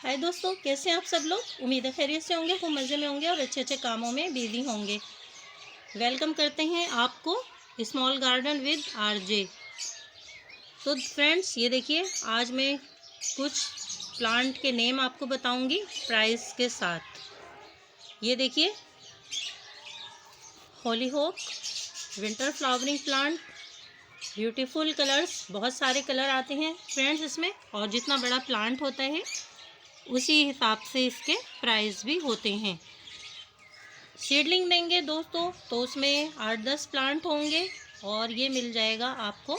हाय दोस्तों, कैसे हैं आप सब लोग। उम्मीद है खैरियत से होंगे, खूब मज़े में होंगे और अच्छे अच्छे कामों में बिजी होंगे। वेलकम करते हैं आपको स्मॉल गार्डन विद आरजे। तो फ्रेंड्स, ये देखिए, आज मैं कुछ प्लांट के नेम आपको बताऊंगी प्राइस के साथ। ये देखिए, hollyhock winter flowering plant, beautiful colours, बहुत सारे कलर आते हैं फ्रेंड्स इसमें, और जितना बड़ा प्लांट होता है उसी हिसाब से इसके प्राइस भी होते हैं। सीडलिंग लेंगे दोस्तों तो उसमें 8-10 प्लांट होंगे और ये मिल जाएगा आपको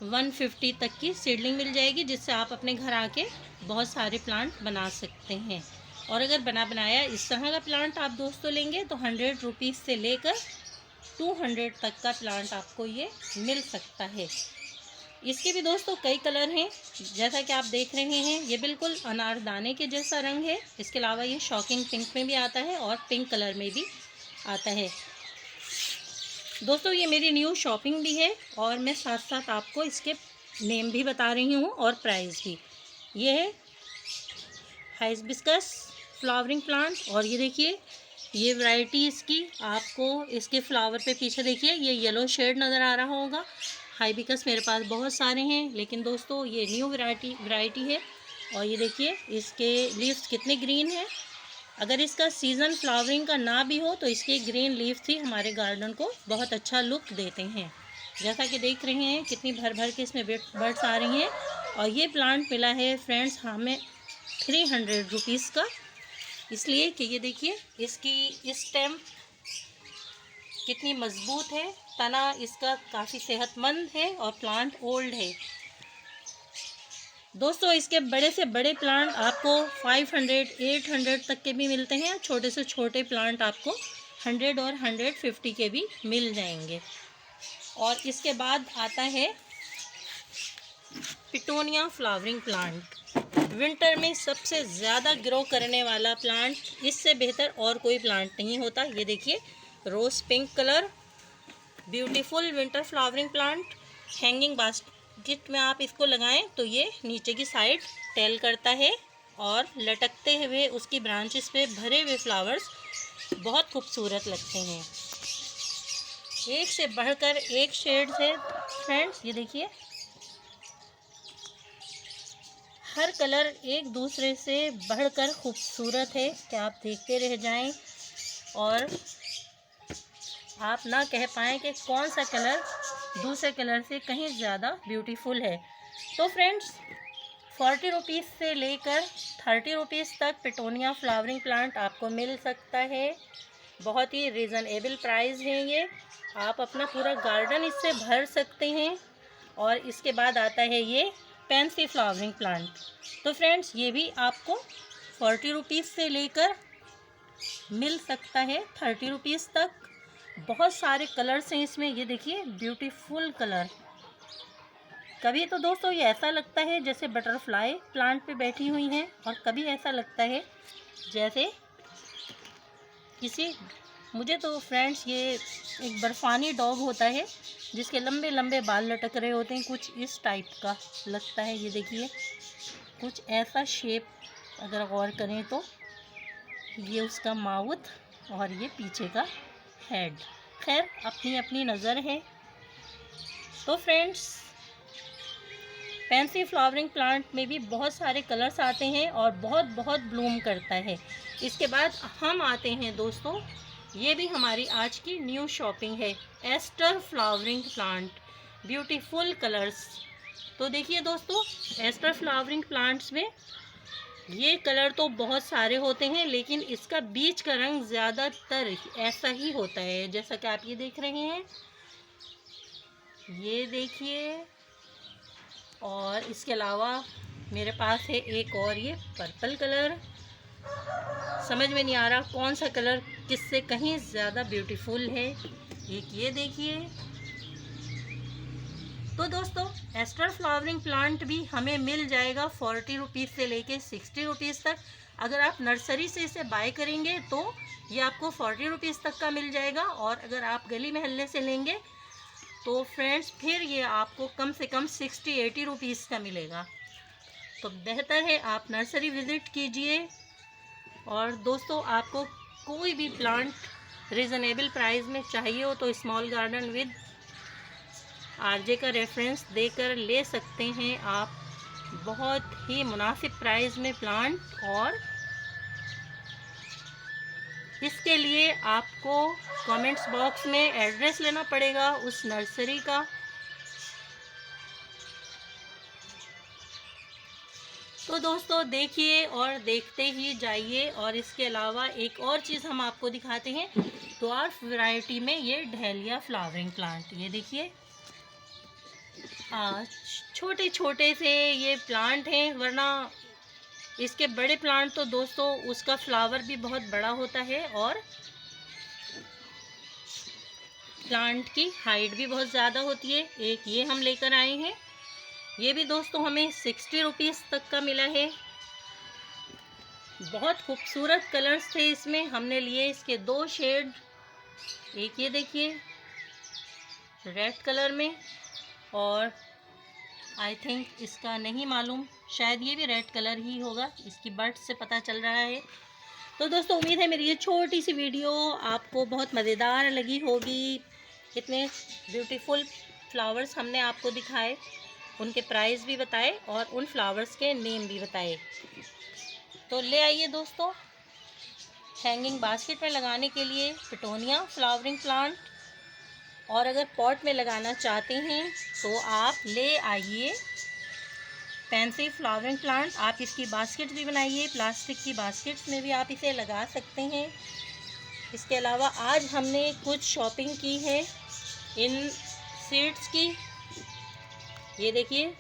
150 तक की सीडलिंग मिल जाएगी, जिससे आप अपने घर आके बहुत सारे प्लांट बना सकते हैं। और अगर बना बनाया इस तरह का प्लांट आप दोस्तों लेंगे तो 100 रुपीज़ से लेकर 200 तक का प्लांट आपको ये मिल सकता है। इसके भी दोस्तों कई कलर हैं, जैसा कि आप देख रहे हैं। ये बिल्कुल अनारदाने के जैसा रंग है। इसके अलावा ये शॉकिंग पिंक में भी आता है और पिंक कलर में भी आता है। दोस्तों, ये मेरी न्यू शॉपिंग भी है और मैं साथ साथ आपको इसके नेम भी बता रही हूँ और प्राइस भी। ये है हाइबिस्कस फ्लावरिंग प्लांट, और ये देखिए, ये वैरायटी इसकी आपको इसके फ्लावर पे पीछे देखिए ये येलो शेड नज़र आ रहा होगा। हाइबिस्कस मेरे पास बहुत सारे हैं, लेकिन दोस्तों ये न्यू वैरायटी है। और ये देखिए इसके लीव्स कितने ग्रीन हैं। अगर इसका सीज़न फ्लावरिंग का ना भी हो तो इसके ग्रीन लीव्स ही हमारे गार्डन को बहुत अच्छा लुक देते हैं। जैसा कि देख रहे हैं कितनी भर भर के इसमें बर्ड्स आ रही हैं। और ये प्लांट मिला है फ्रेंड्स हमें 300 रुपीज़ का, इसलिए कि ये देखिए इसकी स्टेम कितनी मजबूत है, तना इसका काफ़ी सेहतमंद है और प्लांट ओल्ड है। दोस्तों, इसके बड़े से बड़े प्लांट आपको 500-800 तक के भी मिलते हैं। छोटे से छोटे प्लांट आपको 100 और 150 के भी मिल जाएंगे। और इसके बाद आता है पिटोनिया फ्लावरिंग प्लांट। विंटर में सबसे ज़्यादा ग्रो करने वाला प्लांट, इससे बेहतर और कोई प्लांट नहीं होता। ये देखिए, rose pink colour, beautiful winter flowering plant. Hanging basket में आप इसको लगाएं तो ये नीचे की साइड टेल करता है और लटकते हुए उसकी ब्रांचेस पे भरे हुए फ्लावर्स बहुत खूबसूरत लगते हैं। एक से बढ़कर एक शेड है फ्रेंड्स। ये देखिए, हर कलर एक दूसरे से बढ़कर खूबसूरत है कि आप देखते रह जाएं और आप ना कह पाएँ कि कौन सा कलर दूसरे कलर से कहीं ज़्यादा ब्यूटीफुल है। तो फ्रेंड्स, 40 रुपीज़ से लेकर 30 रुपीज़ तक पिटोनिया फ्लावरिंग प्लांट आपको मिल सकता है। बहुत ही रीज़नेबल प्राइस है ये। आप अपना पूरा गार्डन इससे भर सकते हैं। और इसके बाद आता है ये पेंसी फ्लावरिंग प्लांट। तो फ्रेंड्स, ये भी आपको 40 रुपीज़ से लेकर मिल सकता है 30 रुपीज़ तक। बहुत सारे कलर्स हैं इसमें। ये देखिए, ब्यूटीफुल कलर। कभी तो दोस्तों ये ऐसा लगता है जैसे बटरफ्लाई प्लांट पे बैठी हुई हैं, और कभी ऐसा लगता है जैसे किसी, मुझे तो फ्रेंड्स ये एक बर्फ़ानी डॉग होता है जिसके लंबे लंबे बाल लटक रहे होते हैं, कुछ इस टाइप का लगता है। ये देखिए, कुछ ऐसा शेप अगर गौर करें तो ये उसका माउथ और ये पीछे का हेड। खैर, अपनी अपनी नज़र है। तो फ्रेंड्स, पेंसी फ्लावरिंग प्लांट में भी बहुत सारे कलर्स आते हैं और बहुत बहुत ब्लूम करता है। इसके बाद हम आते हैं दोस्तों, ये भी हमारी आज की न्यू शॉपिंग है, aster flowering plant, beautiful colours. तो देखिए दोस्तों, एस्टर फ्लावरिंग प्लांट्स में ये कलर तो बहुत सारे होते हैं, लेकिन इसका बीच का रंग ज़्यादातर ऐसा ही होता है जैसा कि आप ये देख रहे हैं। ये देखिए, और इसके अलावा मेरे पास है एक और ये पर्पल कलर। समझ में नहीं आ रहा कौन सा कलर किससे कहीं ज़्यादा ब्यूटीफुल है। एक ये देखिए। तो दोस्तों, एस्टर फ्लावरिंग प्लांट भी हमें मिल जाएगा 40 रुपीज़ से लेके 60 रुपीज़ तक। अगर आप नर्सरी से इसे बाय करेंगे तो ये आपको 40 रुपीज़ तक का मिल जाएगा, और अगर आप गली मोहल्ले से लेंगे तो फ्रेंड्स फिर ये आपको कम से कम 60-80 रुपीज़ का मिलेगा। तो बेहतर है आप नर्सरी विज़िट कीजिए। और दोस्तों, आपको कोई भी प्लांट रीज़नेबल प्राइस में चाहिए हो तो स्मॉल गार्डन विद आरजे का रेफरेंस देकर ले सकते हैं आप बहुत ही मुनासिब प्राइस में प्लांट। और इसके लिए आपको कमेंट्स बॉक्स में एड्रेस लेना पड़ेगा उस नर्सरी का। तो दोस्तों देखिए और देखते ही जाइए। और इसके अलावा एक और चीज़ हम आपको दिखाते हैं, ड्वार्फ वैरायटी में ये डहेलिया फ्लावरिंग प्लांट। ये देखिए छोटे छोटे से ये प्लांट हैं, वरना इसके बड़े प्लांट तो दोस्तों उसका फ्लावर भी बहुत बड़ा होता है और प्लांट की हाइट भी बहुत ज़्यादा होती है। एक ये हम लेकर आए हैं, ये भी दोस्तों हमें 60 रुपीज़ तक का मिला है। बहुत खूबसूरत कलर्स थे इसमें, हमने लिए इसके 2 शेड। एक ये देखिए रेड कलर में, और आई थिंक इसका नहीं मालूम, शायद ये भी रेड कलर ही होगा, इसकी बर्ड से पता चल रहा है। तो दोस्तों उम्मीद है मेरी ये छोटी सी वीडियो आपको बहुत मज़ेदार लगी होगी। कितने ब्यूटीफुल फ्लावर्स हमने आपको दिखाए, उनके प्राइस भी बताए और उन फ्लावर्स के नेम भी बताए। तो ले आइए दोस्तों, हैंगिंग बास्केट में लगाने के लिए पिटोनिया फ्लावरिंग प्लांट, और अगर पॉट में लगाना चाहते हैं तो आप ले आइए फैंसी फ्लावरिंग प्लांट। आप इसकी बास्केट भी बनाइए, प्लास्टिक की बास्केट्स में भी आप इसे लगा सकते हैं। इसके अलावा आज हमने कुछ शॉपिंग की है इन सीड्स की। ये देखिए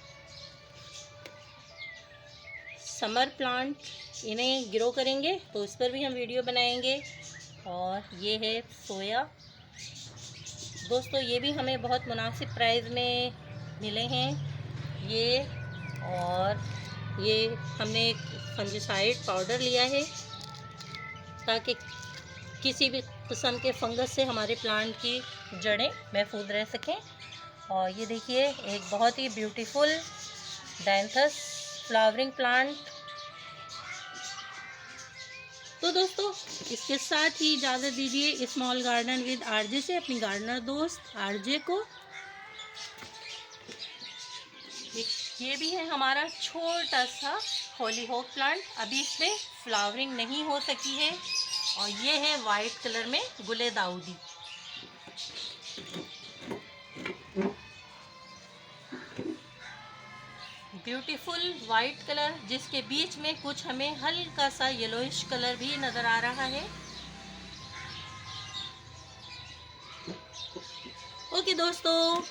समर प्लांट, इन्हें ग्रो करेंगे तो इस पर भी हम वीडियो बनाएंगे। और ये है सोया दोस्तों, ये भी हमें बहुत मुनासिब प्राइस में मिले हैं ये। और ये हमने एक फंगिसाइड पाउडर लिया है ताकि किसी भी किस्म के फंगस से हमारे प्लांट की जड़ें महफूज रह सकें। और ये देखिए एक बहुत ही ब्यूटीफुल डायंथस फ्लावरिंग प्लांट। तो दोस्तों इसके साथ ही इजाज़त दीजिए स्मॉल गार्डन विद आरजे से, अपनी गार्डनर दोस्त आरजे को। ये भी है हमारा छोटा सा हॉलीहॉक प्लांट, अभी इस पर फ्लावरिंग नहीं हो सकी है। और ये है वाइट कलर में गुले दाऊदी। ब्यूटीफुल वाइट कलर, जिसके बीच में कुछ हमें हल्का सा येलोइश कलर भी नज़र आ रहा है। ओके दोस्तों,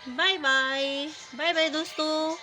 बाय बाय, बाय बाय दोस्तों।